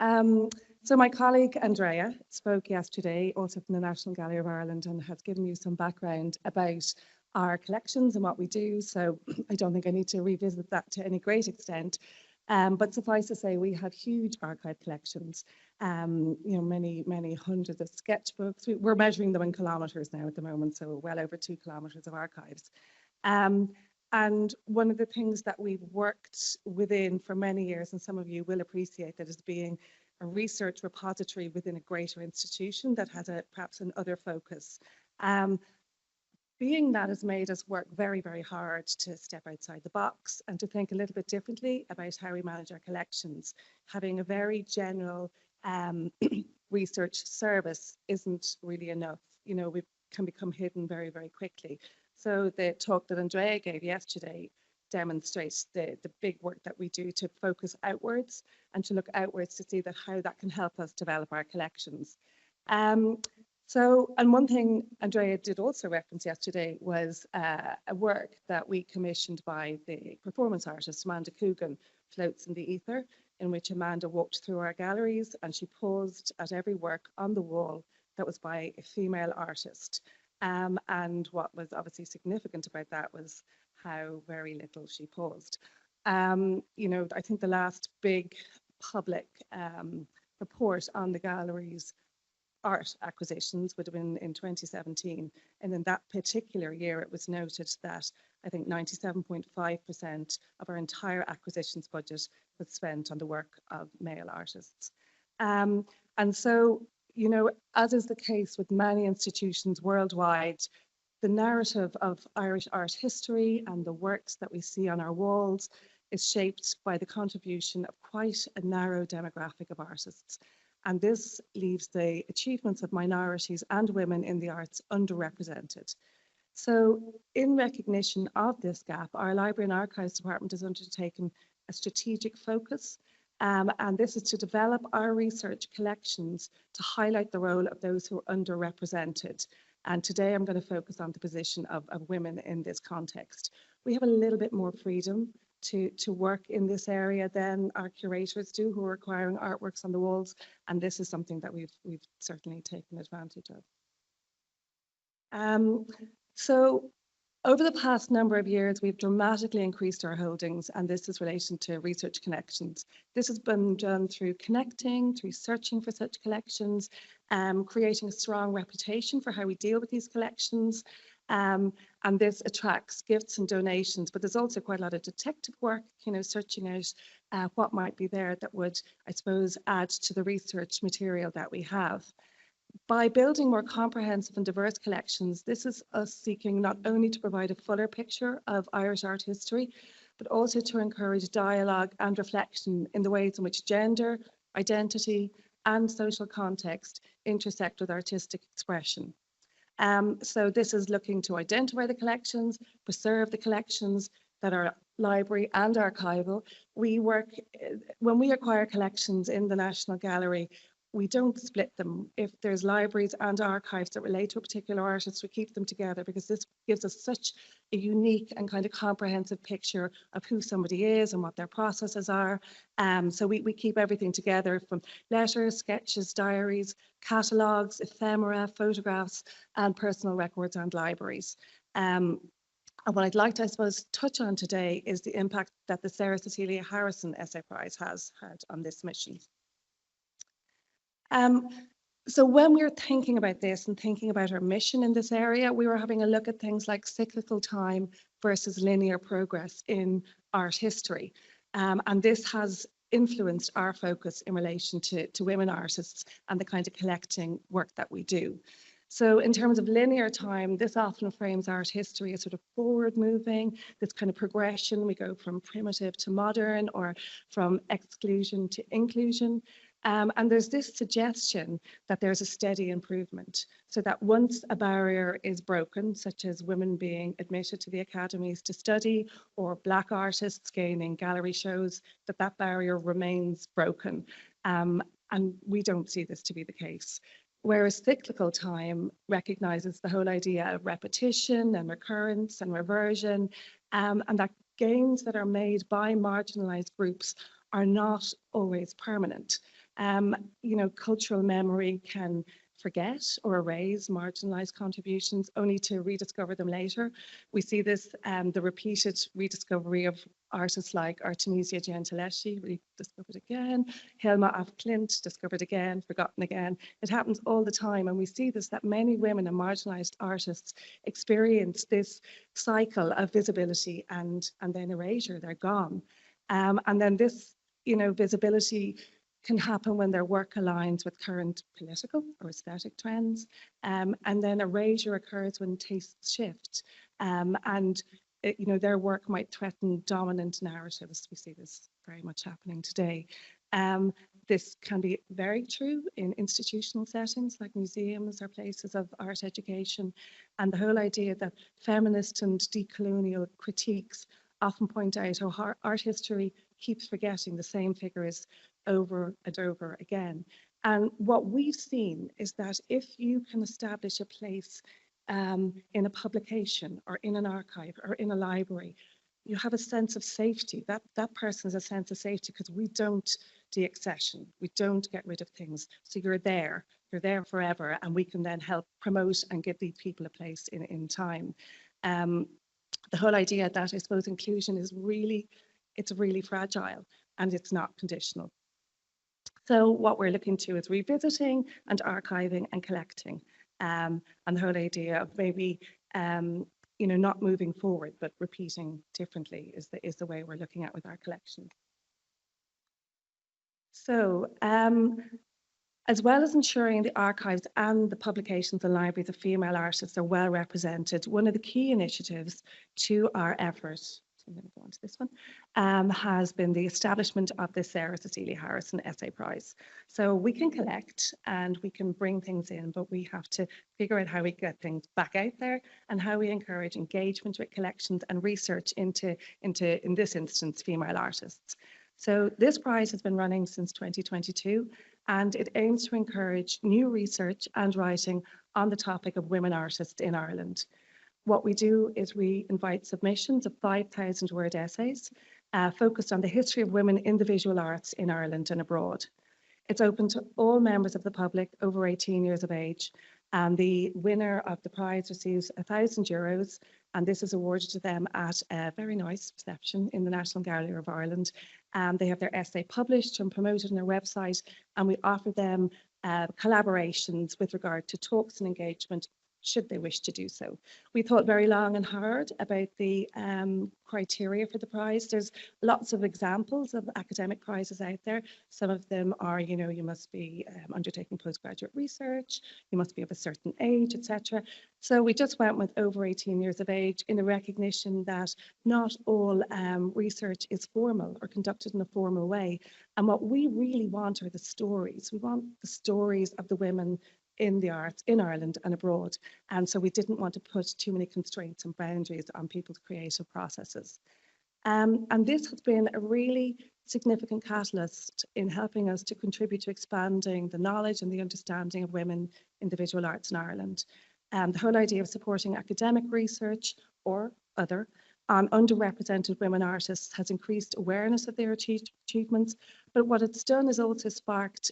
Um, so my colleague Andrea spoke yesterday, also from the National Gallery of Ireland, and has given you some background about our collections and what we do. So I don't think I need to revisit that to any great extent. But suffice to say, we have huge archive collections. Many hundreds of sketchbooks. We're measuring them in kilometres now at the moment, so well over 2 kilometres of archives. Um, and one of the things that we've worked within for many years, and some of you will appreciate that, as being a research repository within a greater institution that has perhaps an other focus. Being that has made us work very, very hard to step outside the box and to think a little bit differently about how we manage our collections. Having a very general research service isn't really enough. We can become hidden very, very quickly. So the talk that Andrea gave yesterday demonstrates the big work that we do to focus outwards and to look outwards to see how that can help us develop our collections. And one thing Andrea did also reference yesterday was a work that we commissioned by the performance artist Amanda Coogan, Floats in the Ether, in which Amanda walked through our galleries and she paused at every work on the wall that was by a female artist. And what was obviously significant about that was how very little she paused. I think the last big public report on the galleries art acquisitions would have been in 2017. And in that particular year, it was noted that I think 97.5% of our entire acquisitions budget was spent on the work of male artists. And so, as is the case with many institutions worldwide, the narrative of Irish art history and the works that we see on our walls is shaped by the contribution of quite a narrow demographic of artists. And this leaves the achievements of minorities and women in the arts underrepresented. So in recognition of this gap, our Library and Archives Department has undertaken a strategic focus, and this is to develop our research collections to highlight the role of those who are underrepresented. And today I'm going to focus on the position of women in this context. We have a little bit more freedom to work in this area than our curators do, who are acquiring artworks on the walls, and this is something that we've certainly taken advantage of. So over the past number of years, we've dramatically increased our holdings, and this is relation to research connections. This has been done through connecting, through searching for such collections, creating a strong reputation for how we deal with these collections. And this attracts gifts and donations, but there's also quite a lot of detective work, searching out what might be there that would, I suppose, add to the research material that we have. By building more comprehensive and diverse collections, this is us seeking not only to provide a fuller picture of Irish art history, but also to encourage dialogue and reflection in the ways in which gender, identity, and social context intersect with artistic expression. So this is looking to identify the collections, preserve the collections that are library and archival. When we acquire collections in the National Gallery, we don't split them. If there's libraries and archives that relate to a particular artist, we keep them together because this gives us such a unique and kind of comprehensive picture of who somebody is and what their processes are. So we keep everything together, from letters, sketches, diaries, catalogues, ephemera, photographs, and personal records and libraries. And what I'd like to, I suppose, touch on today is the impact that the Sarah Cecilia Harrison Essay Prize has had on this mission. So when we were thinking about this and thinking about our mission in this area, we were having a look at things like cyclical time versus linear progress in art history. And this has influenced our focus in relation to women artists and the kind of collecting work that we do. So in terms of linear time, this often frames art history as sort of forward moving, this kind of progression. We go from primitive to modern, or from exclusion to inclusion. And there's this suggestion that there's a steady improvement, so that once a barrier is broken, such as women being admitted to the academies to study, or Black artists gaining gallery shows, that barrier remains broken. And we don't see this to be the case. Whereas cyclical time recognises the whole idea of repetition and recurrence and reversion, and that gains that are made by marginalised groups are not always permanent. Cultural memory can forget or erase marginalized contributions only to rediscover them later. We see this, the repeated rediscovery of artists like Artemisia Gentileschi, rediscovered again, Hilma af Klint, discovered again, forgotten again. It happens all the time, and we see this, that many women and marginalized artists experience this cycle of visibility and then erasure, they're gone. And then this, visibility can happen when their work aligns with current political or aesthetic trends. And then erasure occurs when tastes shift. Their work might threaten dominant narratives. We see this very much happening today. This can be very true in institutional settings like museums or places of art education. And the whole idea that feminist and decolonial critiques often point out how art history keeps forgetting the same figures over and over again. And what we've seen is that if you can establish a place in a publication or in an archive or in a library, you have a sense of safety. That person has a sense of safety because we don't deaccession, we don't get rid of things. So you're there forever, and we can then help promote and give these people a place in time. The whole idea that I suppose inclusion is really fragile and it's not conditional. So what we're looking to is revisiting and archiving and collecting. And the whole idea of maybe, not moving forward, but repeating differently is the way we're looking at with our collection. So as well as ensuring the archives and the publications and libraries of female artists are well represented, one of the key initiatives to our efforts, so I'm going to go on to this one, has been the establishment of the Sarah Cecilia Harrison Essay Prize. So we can collect and we can bring things in, but we have to figure out how we get things back out there and how we encourage engagement with collections and research into in this instance, female artists. So this prize has been running since 2022, and it aims to encourage new research and writing on the topic of women artists in Ireland. What we do is we invite submissions of 5,000-word essays focused on the history of women in the visual arts in Ireland and abroad. It's open to all members of the public over 18 years of age, and the winner of the prize receives €1,000, and this is awarded to them at a very nice reception in the National Gallery of Ireland. They have their essay published and promoted on their website, and we offer them collaborations with regard to talks and engagement should they wish to do so. We thought very long and hard about the criteria for the prize. There's lots of examples of academic prizes out there. Some of them are, you must be undertaking postgraduate research, you must be of a certain age, etc. So we just went with over 18 years of age in a recognition that not all research is formal or conducted in a formal way. And what we really want are the stories. We want the stories of the women in the arts in Ireland and abroad. And so we didn't want to put too many constraints and boundaries on people's creative processes. And this has been a really significant catalyst in helping us to contribute to expanding the knowledge and the understanding of women in the visual arts in Ireland. The whole idea of supporting academic research or other on underrepresented women artists has increased awareness of their achievements, but what it's done is also sparked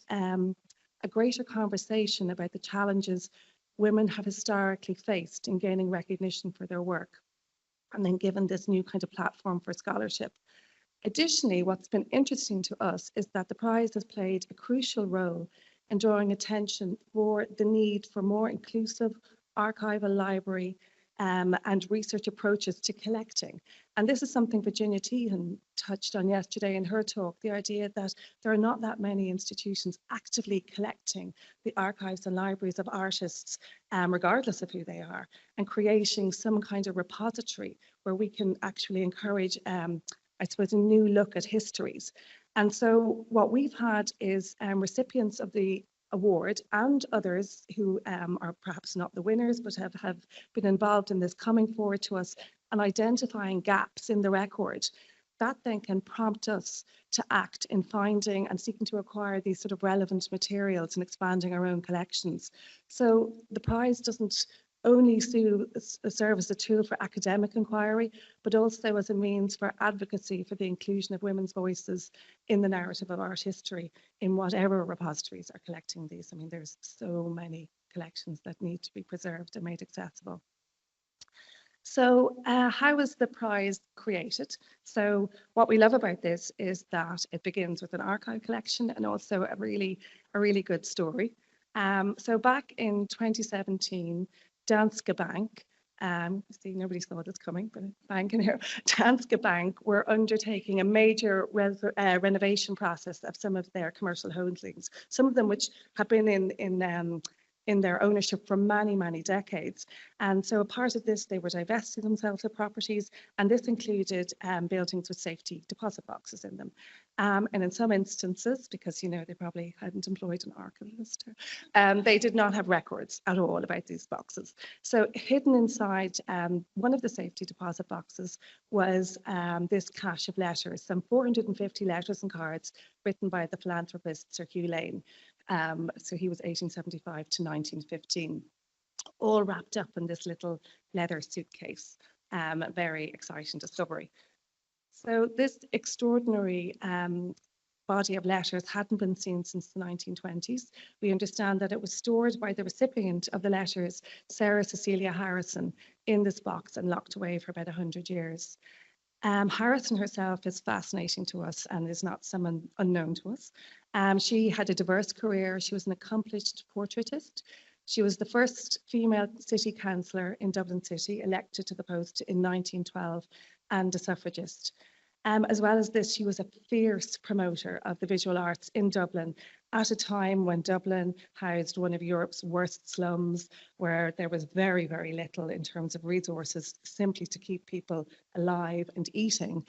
a greater conversation about the challenges women have historically faced in gaining recognition for their work, and then given this new kind of platform for scholarship. Additionally, what's been interesting to us is that the prize has played a crucial role in drawing attention for the need for more inclusive archival library and research approaches to collecting. And this is something Virginia Tehan touched on yesterday in her talk, the idea that there are not that many institutions actively collecting the archives and libraries of artists, regardless of who they are, and creating some kind of repository where we can actually encourage, I suppose, a new look at histories. And so what we've had is recipients of the award and others who are perhaps not the winners but have been involved in this coming forward to us and identifying gaps in the record. That then can prompt us to act in finding and seeking to acquire these sort of relevant materials and expanding our own collections. So the prize doesn't only serve as a tool for academic inquiry, but also as a means for advocacy for the inclusion of women's voices in the narrative of art history in whatever repositories are collecting these. I mean, there's so many collections that need to be preserved and made accessible. So how was the prize created? So what we love about this is that it begins with an archive collection and also a really good story. So back in 2017, Danske Bank, see, nobody saw this coming, but bank in here, Danske Bank were undertaking a major renovation process of some of their commercial holdings, some of them which have been in their ownership for many, many decades. And so a part of this, they were divesting themselves of properties, and this included buildings with safety deposit boxes in them. And in some instances, because they probably hadn't employed an archivist, they did not have records at all about these boxes. So hidden inside one of the safety deposit boxes was this cache of letters, some 450 letters and cards written by the philanthropist Sir Hugh Lane. So he was 1875 to 1915, all wrapped up in this little leather suitcase. A very exciting discovery. So this extraordinary body of letters hadn't been seen since the 1920s. We understand that it was stored by the recipient of the letters, Sarah Cecilia Harrison, in this box and locked away for about 100 years. Harrison herself is fascinating to us and is not someone unknown to us. She had a diverse career. She was an accomplished portraitist. She was the first female city councillor in Dublin City, elected to the post in 1912, and a suffragist. As well as this, she was a fierce promoter of the visual arts in Dublin at a time when Dublin housed one of Europe's worst slums, where there was very, very little in terms of resources simply to keep people alive and eating.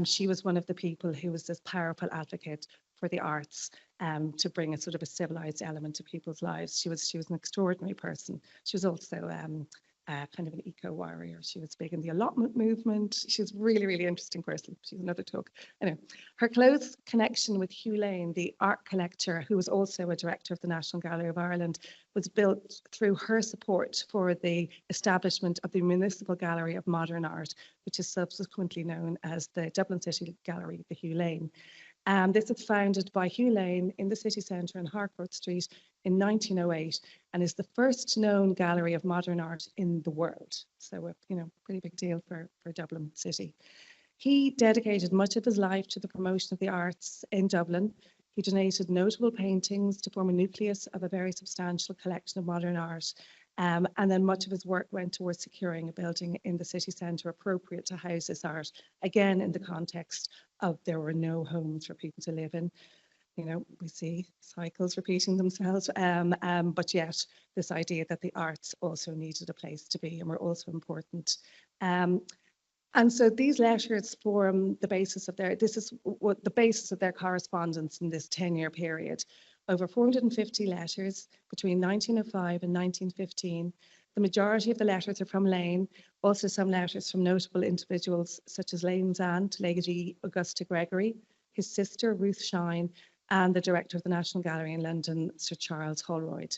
She was one of the people who was this powerful advocate for the arts to bring a sort of a civilized element to people's lives. She was an extraordinary person. She was also kind of an eco-warrior. She was big in the allotment movement. She's a really, really interesting person. She's another talk. Anyway, her close connection with Hugh Lane, the art collector, who was also a director of the National Gallery of Ireland, was built through her support for the establishment of the Municipal Gallery of Modern Art, which is subsequently known as the Dublin City Gallery, the Hugh Lane. This was founded by Hugh Lane in the city centre in Harcourt Street in 1908 and is the first known gallery of modern art in the world. So, pretty big deal for Dublin City. He dedicated much of his life to the promotion of the arts in Dublin. He donated notable paintings to form a nucleus of a very substantial collection of modern art. And then much of his work went towards securing a building in the city centre appropriate to house this art, again in the context of there were no homes for people to live in. We see cycles repeating themselves, but yet this idea that the arts also needed a place to be and were also important. And so these letters form the basis of the basis of their correspondence in this 10-year period. Over 450 letters between 1905 and 1915. The majority of the letters are from Lane, also some letters from notable individuals such as Lane's aunt, Lady Augusta Gregory, his sister Ruth Shine, and the director of the National Gallery in London, Sir Charles Holroyd.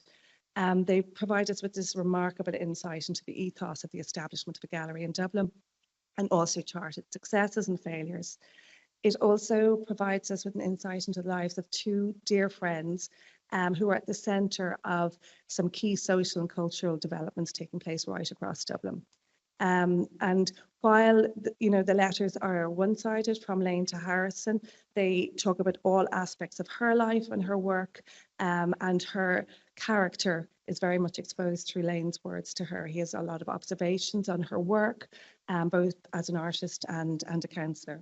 They provide us with this remarkable insight into the ethos of the establishment of a gallery in Dublin and also chart its successes and failures. It also provides us with an insight into the lives of two dear friends who are at the centre of some key social and cultural developments taking place right across Dublin. And while the letters are one-sided from Lane to Harrison, they talk about all aspects of her life and her work, and her character is very much exposed through Lane's words to her. He has a lot of observations on her work, both as an artist and a counsellor.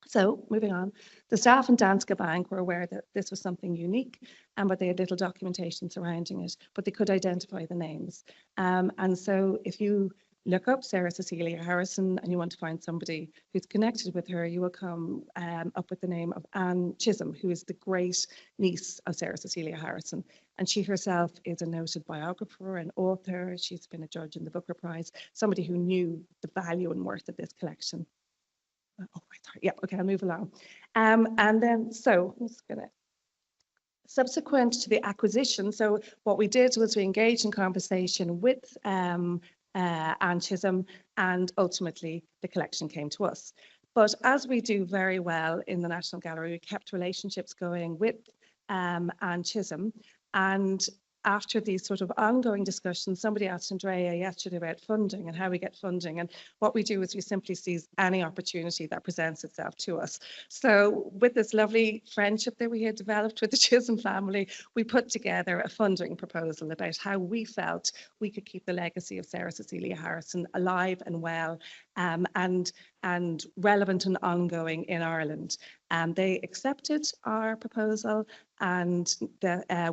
So moving on, the staff in Danske Bank were aware that this was something unique, but they had little documentation surrounding it, but they could identify the names. And so if you look up Sarah Cecilia Harrison and you want to find somebody who's connected with her, you will come up with the name of Anne Chisholm, who is the great niece of Sarah Cecilia Harrison. And she herself is a noted biographer and author. She's been a judge in the Booker Prize, somebody who knew the value and worth of this collection. Oh, right, sorry. Yeah, okay, I'll move along. And then, so I'm just gonna Subsequent to the acquisition, so what we did was we engaged in conversation with Anne Chisholm, and ultimately the collection came to us. But as we do very well in the National Gallery, we kept relationships going with Anne Chisholm. And after these sort of ongoing discussions, somebody asked Andrea yesterday about funding and how we get funding. And what we do is we simply seize any opportunity that presents itself to us. So with this lovely friendship that we had developed with the Chisholm family, we put together a funding proposal about how we felt we could keep the legacy of Sarah Cecilia Harrison alive and well, and relevant and ongoing in Ireland. They accepted our proposal, and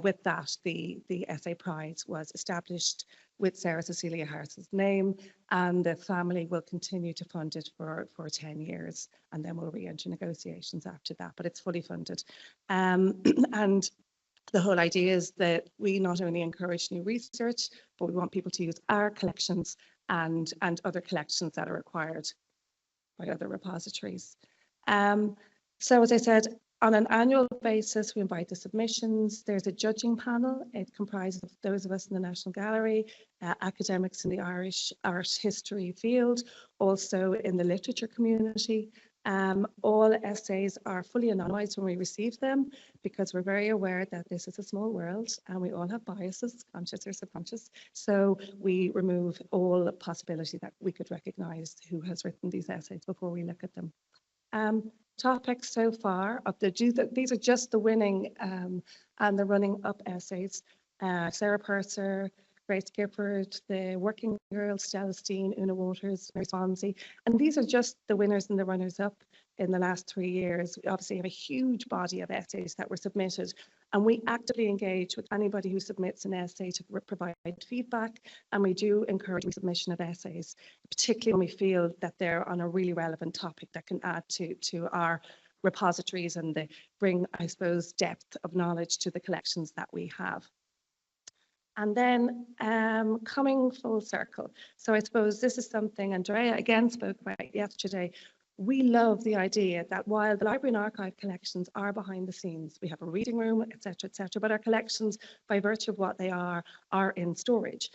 with that, the SA Prize was established with Sarah Cecilia Harrison's name, and the family will continue to fund it for 10 years, and then we'll re-enter negotiations after that, but it's fully funded. And the whole idea is that we not only encourage new research, but we want people to use our collections and other collections that are required by other repositories. So as I said, on an annual basis, we invite the submissions. There's a judging panel. It comprises of those of us in the National Gallery, academics in the Irish art history field, also in the literature community. All essays are fully anonymised when we receive them, because we're very aware that this is a small world and we all have biases, conscious or subconscious. So we remove all possibility that we could recognise who has written these essays before we look at them. Topics so far of these are just the winning and the running up essays. Sarah Purser, Grace Gifford, the Working Girls, Stella Steen, Una Waters, Mary Swansea. And these are just the winners and the runners up in the last 3 years. We obviously have a huge body of essays that were submitted, and we actively engage with anybody who submits an essay to provide feedback. And we do encourage resubmission of essays, particularly when we feel that they're on a really relevant topic that can add to our repositories and they bring, I suppose, depth of knowledge to the collections that we have. And then coming full circle. So I suppose this is something Andrea again spoke about yesterday. We love the idea that while the library and archive collections are behind the scenes, we have a reading room, etc., but our collections, by virtue of what they are in storage.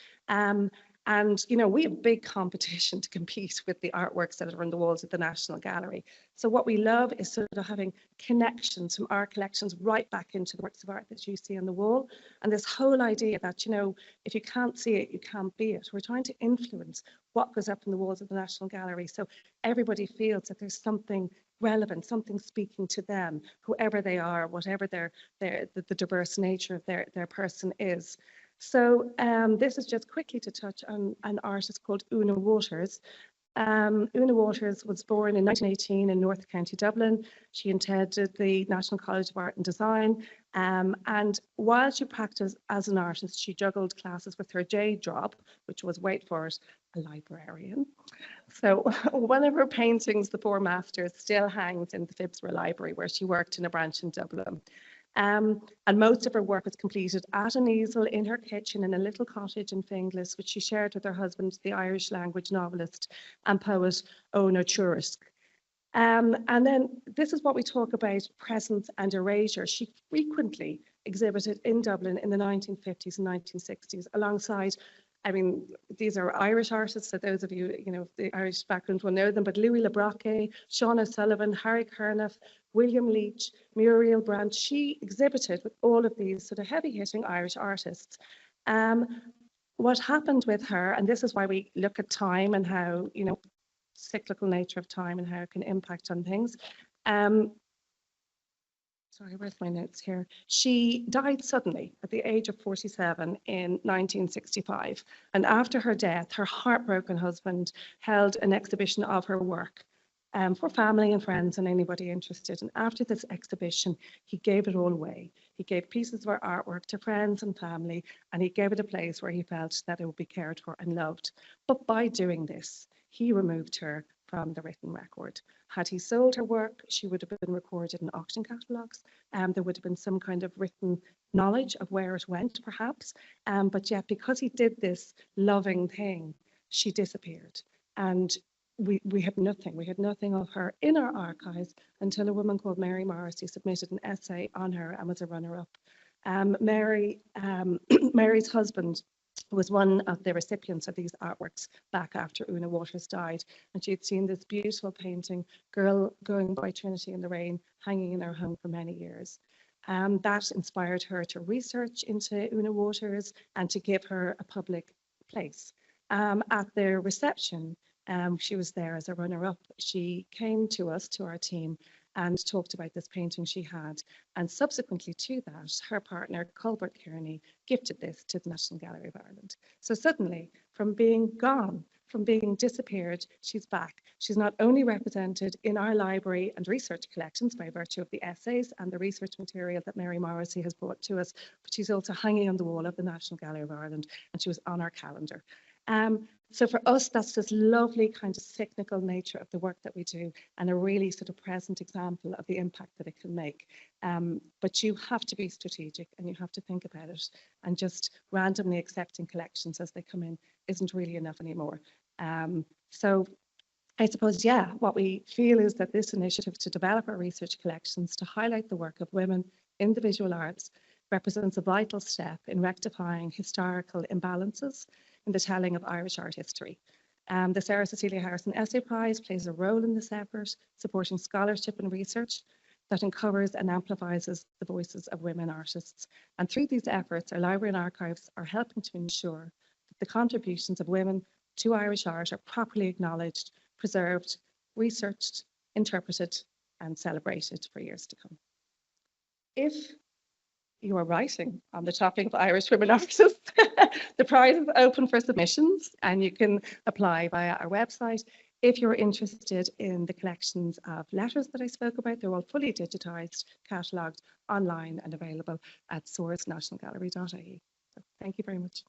And, you know, we have big competition to compete with the artworks that are on the walls of the National Gallery. So what we love is sort of having connections from our collections right back into the works of art that you see on the wall. And this whole idea that, you know, if you can't see it, you can't be it. We're trying to influence what goes up in the walls of the National Gallery, so everybody feels that there's something relevant, something speaking to them, whoever they are, whatever the diverse nature of their person is. So this is just quickly to touch on an artist called Una Waters. Una Waters was born in 1918 in North County Dublin. She attended the National College of Art and Design, and while she practiced as an artist, she juggled classes with her day job, which was, wait for it, a librarian. So one of her paintings, The Four Masters, still hangs in the Phibsborough Library, where she worked in a branch in Dublin. And most of her work was completed at an easel in her kitchen in a little cottage in Finglas, which she shared with her husband, the Irish language novelist and poet Ona Churisk. And then this is what we talk about, presence and erasure. She frequently exhibited in Dublin in the 1950s and 1960s alongside, I mean, these are Irish artists, so those of you, you know, the Irish background will know them, but Louis Lebrocquet, Sean O'Sullivan, Harry Kernoff, William Leach, Muriel Brandt. She exhibited with all of these sort of heavy-hitting Irish artists. What happened with her, and this is why we look at time and how, you know, cyclical nature of time and how it can impact on things. Sorry, where's my notes here? She died suddenly at the age of 47 in 1965. And after her death, her heartbroken husband held an exhibition of her work for family and friends and anybody interested. And after this exhibition, he gave it all away. He gave pieces of her artwork to friends and family, and he gave it a place where he felt that it would be cared for and loved. But by doing this, he removed her from the written record. Had he sold her work, she would have been recorded in auction catalogues. There would have been some kind of written knowledge of where it went, perhaps. But yet, because he did this loving thing, she disappeared. And we had nothing. We had nothing of her in our archives until a woman called Mary Morrissey submitted an essay on her and was a runner-up. Mary's husband was one of the recipients of these artworks back after Una Waters died. And she'd seen this beautiful painting, Girl Going by Trinity in the Rain, hanging in her home for many years. That inspired her to research into Una Waters and to give her a public place. At the reception, she was there as a runner-up. She came to us, to our team, and talked about this painting she had. And subsequently to that, her partner, Colbert Kearney, gifted this to the National Gallery of Ireland. So suddenly, from being gone, from being disappeared, she's back. She's not only represented in our library and research collections by virtue of the essays and the research material that Mary Morrissey has brought to us, but she's also hanging on the wall of the National Gallery of Ireland, and she was on our calendar. So for us, that's this lovely kind of cyclical nature of the work that we do, and a really sort of present example of the impact that it can make. But you have to be strategic and you have to think about it, and just randomly accepting collections as they come in isn't really enough anymore. So I suppose, yeah, what we feel is that this initiative to develop our research collections to highlight the work of women in the visual arts represents a vital step in rectifying historical imbalances in the telling of Irish art history. The Sarah Cecilia Harrison Essay Prize plays a role in this effort, supporting scholarship and research that uncovers and amplifies the voices of women artists. And through these efforts, our library and archives are helping to ensure that the contributions of women to Irish art are properly acknowledged, preserved, researched, interpreted, and celebrated for years to come. If you are writing on the topic of Irish women artists, the prize is open for submissions and you can apply via our website. If you're interested in the collections of letters that I spoke about, they're all fully digitised, catalogued online and available at sourcenationalgallery.ie. So thank you very much.